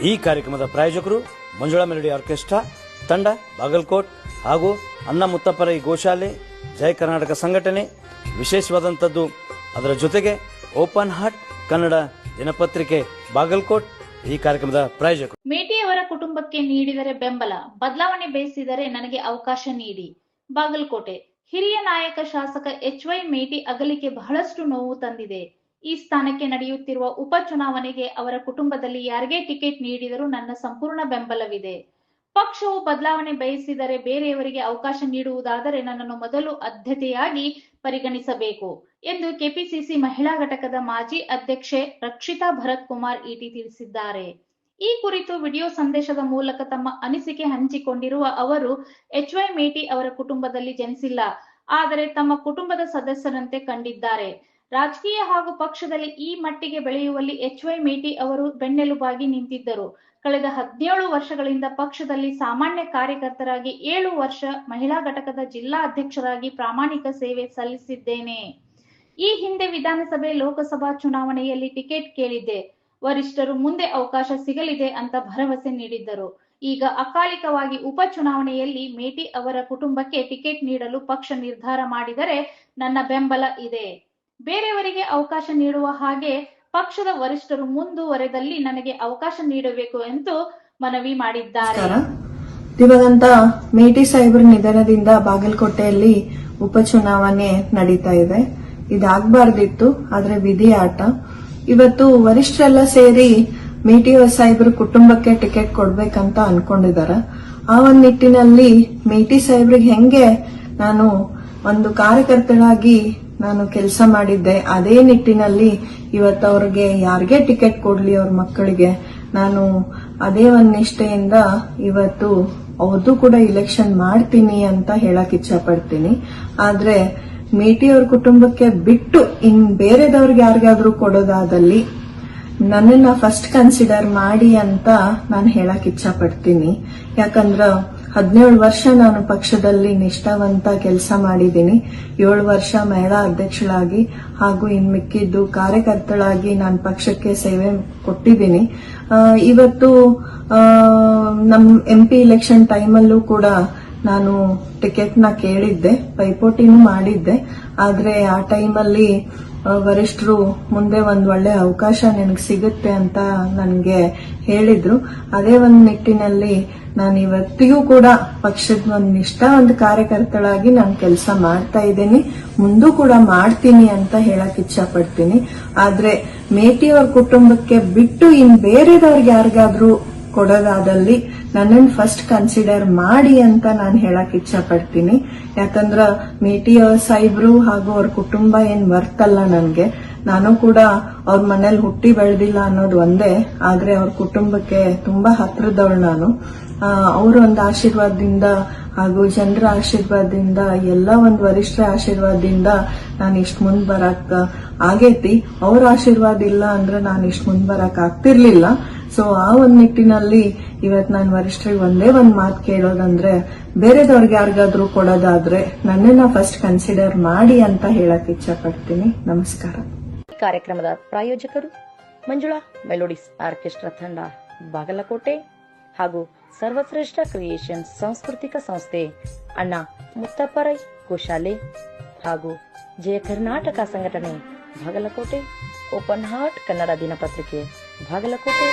ಈ ಕಾರ್ಯಕ್ರಮದ ಪ್ರಾಯೋಜಕರು ಮಂಜುಳಾ ಮೆಲೋಡಿ ಆರ್ಕೆಸ್ಟ್ರಾ ತಂಡ ಬಾಗಲಕೋಟ್ ಹಾಗೂ ಅನ್ನ ಮುತ್ತಪ್ಪರೈ ಗೋಶಾಲೆ ಜಯ ಕರ್ನಾಟಕ ಸಂಘಟನೆ. ವಿಶೇಷವಾದಂಥದ್ದು ಅದರ ಜೊತೆಗೆ ಓಪನ್ ಹಾರ್ಟ್ ಕನ್ನಡ ದಿನಪತ್ರಿಕೆ ಬಾಗಲಕೋಟ್ ಈ ಕಾರ್ಯಕ್ರಮದ ಪ್ರಾಯೋಜಕರು. ಮೇಟಿಯವರ ಕುಟುಂಬಕ್ಕೆ ನೀಡಿದರೆ ಬೆಂಬಲ, ಬದಲಾವಣೆ ಬಯಸಿದರೆ ನನಗೆ ಅವಕಾಶ ನೀಡಿ. ಬಾಗಲಕೋಟೆ ಹಿರಿಯ ನಾಯಕ ಶಾಸಕ HY ಮೇಟಿ ಅಗಲಿಕೆ ಬಹಳಷ್ಟು ನೋವು ತಂದಿದೆ. ಈ ಸ್ಥಾನಕ್ಕೆ ನಡೆಯುತ್ತಿರುವ ಉಪಚುನಾವಣೆಗೆ ಅವರ ಕುಟುಂಬದಲ್ಲಿ ಯಾರಿಗೆ ಟಿಕೆಟ್ ನೀಡಿದರೂ ನನ್ನ ಸಂಪೂರ್ಣ ಬೆಂಬಲವಿದೆ. ಪಕ್ಷವು ಬದಲಾವಣೆ ಬಯಸಿದರೆ ಬೇರೆಯವರಿಗೆ ಅವಕಾಶ ನೀಡುವುದಾದರೆ ನನ್ನನ್ನು ಮೊದಲು ಆದ್ಯತೆಯಾಗಿ ಪರಿಗಣಿಸಬೇಕು ಎಂದು ಕೆಪಿಸಿಸಿ ಮಹಿಳಾ ಘಟಕದ ಮಾಜಿ ಅಧ್ಯಕ್ಷೆ ರಕ್ಷಿತಾ ಭರತ್ ಕುಮಾರ್ ಇಟಿ ತಿಳಿಸಿದ್ದಾರೆ. ಈ ಕುರಿತು ವಿಡಿಯೋ ಸಂದೇಶದ ಮೂಲಕ ತಮ್ಮ ಅನಿಸಿಕೆ ಹಂಚಿಕೊಂಡಿರುವ ಅವರು, HY ಮೇಟಿ ಅವರ ಕುಟುಂಬದಲ್ಲಿ ಜನಿಸಿಲ್ಲ, ಆದರೆ ತಮ್ಮ ಕುಟುಂಬದ ಸದಸ್ಯರಂತೆ ಕಂಡಿದ್ದಾರೆ. ರಾಜಕೀಯ ಹಾಗೂ ಪಕ್ಷದಲ್ಲಿ ಈ ಮಟ್ಟಿಗೆ ಬೆಳೆಯುವಲ್ಲಿ HY ಮೇಟಿ ಅವರು ಬೆನ್ನೆಲುಬಾಗಿ ನಿಂತಿದ್ದರು. ಕಳೆದ 17 ವರ್ಷಗಳಿಂದ ಪಕ್ಷದಲ್ಲಿ ಸಾಮಾನ್ಯ ಕಾರ್ಯಕರ್ತರಾಗಿ, 7 ವರ್ಷ ಮಹಿಳಾ ಘಟಕದ ಜಿಲ್ಲಾ ಅಧ್ಯಕ್ಷರಾಗಿ ಪ್ರಾಮಾಣಿಕ ಸೇವೆ ಸಲ್ಲಿಸಿದ್ದೇನೆ. ಈ ಹಿಂದೆ ವಿಧಾನಸಭೆ, ಲೋಕಸಭಾ ಚುನಾವಣೆಯಲ್ಲಿ ಟಿಕೆಟ್ ಕೇಳಿದ್ದೆ. ವರಿಷ್ಠರು ಮುಂದೆ ಅವಕಾಶ ಸಿಗಲಿದೆ ಅಂತ ಭರವಸೆ ನೀಡಿದ್ದರು. ಈಗ ಅಕಾಲಿಕವಾಗಿ ಉಪಚುನಾವಣೆಯಲ್ಲಿ ಮೇಟಿ ಅವರ ಕುಟುಂಬಕ್ಕೆ ಟಿಕೆಟ್ ನೀಡಲು ಪಕ್ಷ ನಿರ್ಧಾರ ಮಾಡಿದರೆ ನನ್ನ ಬೆಂಬಲ ಇದೆ. ಬೇರೆಯವರಿಗೆ ಅವಕಾಶ ನೀಡುವ ಹಾಗೆ ಪಕ್ಷದ ವರಿಷ್ಠರು ಮುಂದುವರೆದಲ್ಲಿ ನನಗೆ ಅವಕಾಶ ನೀಡಬೇಕು ಎಂದು ಮನವಿ ಮಾಡಿದ್ದಾರೆ. ದಿವಂಗತ ಮೇಟಿ ಸಾಹೇಬ್ರ ನಿಧನದಿಂದ ಬಾಗಲಕೋಟೆಯಲ್ಲಿ ಉಪಚುನಾವಣೆ ನಡೀತಾ ಇದೆ. ಇದಾಗಬಾರ್ದಿತ್ತು, ಆದ್ರೆ ವಿಧಿ ಆಟ. ಇವತ್ತು ವರಿಷ್ಠರೆಲ್ಲ ಸೇರಿ ಮೇಟಿ ಸಾಹೇಬ್ರ ಕುಟುಂಬಕ್ಕೆ ಟಿಕೆಟ್ ಕೊಡ್ಬೇಕಂತ ಅನ್ಕೊಂಡಿದಾರ. ಆ ಒಂದ್ ನಿಟ್ಟಿನಲ್ಲಿ ಮೇಟಿ ಸಾಹೇಬ್ರಿಗೆ ಹೆಂಗೆ ನಾನು ಒಂದು ಕಾರ್ಯಕರ್ತರಾಗಿ ನಾನು ಕೆಲಸ ಮಾಡಿದ್ದೆ, ಅದೇ ನಿಟ್ಟಿನಲ್ಲಿ ಇವತ್ತು ಅವ್ರಿಗೆ ಯಾರಿಗೆ ಟಿಕೆಟ್ ಕೊಡ್ಲಿ ಅವ್ರ ಮಕ್ಕಳಿಗೆ ನಾನು ಅದೇ ಒಂದ್ ನಿಷ್ಠೆಯಿಂದ ಇವತ್ತು ಅವ್ರದ್ದು ಕೂಡ ಇಲೆಕ್ಷನ್ ಮಾಡ್ತೀನಿ ಅಂತ ಹೇಳಕ್ ಇಚ್ಛೆ ಪಡ್ತೀನಿ. ಆದ್ರೆ ಮೇಟಿ ಅವ್ರ ಕುಟುಂಬಕ್ಕೆ ಬಿಟ್ಟು ಇನ್ ಬೇರೆದವ್ರಿಗೆ ಯಾರಿಗಾದ್ರೂ ಕೊಡೋದಾದಲ್ಲಿ ನನ್ನನ್ನ ಫಸ್ಟ್ ಕನ್ಸಿಡರ್ ಮಾಡಿ ಅಂತ ನಾನು ಹೇಳಕ್ ಇಚ್ಛೆ ಪಡ್ತೀನಿ. ಯಾಕಂದ್ರ 17 ವರ್ಷ ನಾನು ಪಕ್ಷದಲ್ಲಿ ನಿಷ್ಠಾವಂತ ಕೆಲಸ ಮಾಡಿದ್ದೀನಿ. 7 ವರ್ಷ ಮಹಿಳಾ ಅಧ್ಯಕ್ಷಳಾಗಿ ಹಾಗೂ ಇನ್ ಮಿಕ್ಕಿದ್ದು ಕಾರ್ಯಕರ್ತಳಾಗಿ ನಾನು ಪಕ್ಷಕ್ಕೆ ಸೇವೆ ಕೊಟ್ಟಿದ್ದೀನಿ. ಇವತ್ತು ನಮ್ MP ಇಲೆಕ್ಷನ್ ಟೈಮಲ್ಲೂ ಕೂಡ ನಾನು ಟಿಕೆಟ್ ನ ಕೇಳಿದ್ದೆ, ಪೈಪೋಟಿನೂ ಮಾಡಿದ್ದೆ. ಆದ್ರೆ ಆ ಟೈಮಲ್ಲಿ ವರಿಷ್ಠರು ಮುಂದೆ ಒಂದ್ ಒಳ್ಳೆ ಅವಕಾಶ ನಿನಗೆ ಸಿಗುತ್ತೆ ಅಂತ ನನ್ಗೆ ಹೇಳಿದ್ರು. ಅದೇ ಒಂದ್ ನಿಟ್ಟಿನಲ್ಲಿ ನಾನು ಇವತ್ತಿಗೂ ಕೂಡ ಪಕ್ಷದ ಒಂದ್ ನಿಷ್ಠಾವಂತ ಕಾರ್ಯಕರ್ತಳಾಗಿ ನಾನು ಕೆಲಸ ಮಾಡ್ತಾ ಇದ್ದೀನಿ, ಮುಂದೂ ಕೂಡ ಮಾಡ್ತೀನಿ ಅಂತ ಹೇಳಕ್ ಇಚ್ಛಾ ಪಡ್ತೀನಿ. ಆದ್ರೆ ಮೇಟಿ ಅವ್ರ ಕುಟುಂಬಕ್ಕೆ ಬಿಟ್ಟು ಇನ್ ಬೇರೆದವ್ರಿಗೆ ಯಾರಿಗಾದ್ರೂ ಕೊಡೋದಾದಲ್ಲಿ ನನ್ನನ್ನು ಫಸ್ಟ್ ಕನ್ಸಿಡರ್ ಮಾಡಿ ಅಂತ ನಾನು ಹೇಳಕ್ ಇಚ್ಛಾ ಪಡ್ತೀನಿ. ಯಾಕಂದ್ರ ಮೇಟಿ ಸಾಹೇಬ್ರು ಹಾಗೂ ಅವ್ರ ಕುಟುಂಬ ಏನ್ ಬರ್ತಲ್ಲ ನನ್ಗೆ. ನಾನು ಕೂಡ ಅವ್ರ ಮನೇಲಿ ಹುಟ್ಟಿ ಬೆಳೆದಿಲ್ಲ ಅನ್ನೋದು ಒಂದೇ, ಆದ್ರೆ ಅವ್ರ ಕುಟುಂಬಕ್ಕೆ ತುಂಬಾ ಹತ್ರದವಳು ನಾನು. ಅವ್ರ ಒಂದು ಆಶೀರ್ವಾದದಿಂದ ಹಾಗೂ ಜನರ ಆಶೀರ್ವಾದದಿಂದ ಎಲ್ಲ ಒಂದು ವರಿಷ್ಠರ ಆಶೀರ್ವಾದದಿಂದ ನಾನು ಇಷ್ಟ ಮುಂದ್ ಬರಕ್ ಆಗೇತಿ. ಅವ್ರ ಆಶೀರ್ವಾದ ಇಲ್ಲ ಅಂದ್ರೆ ನಾನು ಇಷ್ಟ ಮುಂದ್ ಬರಕ್ ಆಗ್ತಿರ್ಲಿಲ್ಲ. ಸೊ ಆ ಒಂದ್ ನಿಟ್ಟಿನಲ್ಲಿ ಇವತ್ ನಾನು ವರಿಷ್ಠರಿಗೆ ಒಂದೇ ಒಂದ್ ಮಾತು ಕೇಳೋದಂದ್ರೆ, ಬೇರೆದವ್ರಿಗೆ ಯಾರಿಗಾದ್ರೂ ಕೊಡೋದಾದ್ರೆ ನನ್ನನ್ನ ಫಸ್ಟ್ ಕನ್ಸಿಡರ್ ಮಾಡಿ ಅಂತ ಹೇಳಕ್ ಇಚ್ಛೆ ಪಡ್ತೀನಿ. ನಮಸ್ಕಾರ. ಕಾರ್ಯಕ್ರಮದ ಪ್ರಾಯೋಜಕರು ಮಂಜುಳಾ ಮೆಲೋಡಿಸ್ ಆರ್ಕೆಸ್ಟ್ರಾ ತಂಡ ಬಾಗಲಕೋಟೆ ಹಾಗೂ ಸರ್ವಶ್ರೇಷ್ಠ ಕ್ರಿಯೇಷನ್ ಸಾಂಸ್ಕೃತಿಕ ಸಂಸ್ಥೆ ಅಣ್ಣ ಮುತ್ತಪ್ಪರೈ ಗೋಶಾಲೆ ಹಾಗೂ ಜಯ ಕರ್ನಾಟಕ ಸಂಘಟನೆ ಬಾಗಲಕೋಟೆ, ಓಪನ್ ಹಾರ್ಟ್ ಕನ್ನಡ ದಿನಪತ್ರಿಕೆ ಬಾಗಲಕೋಟೆ.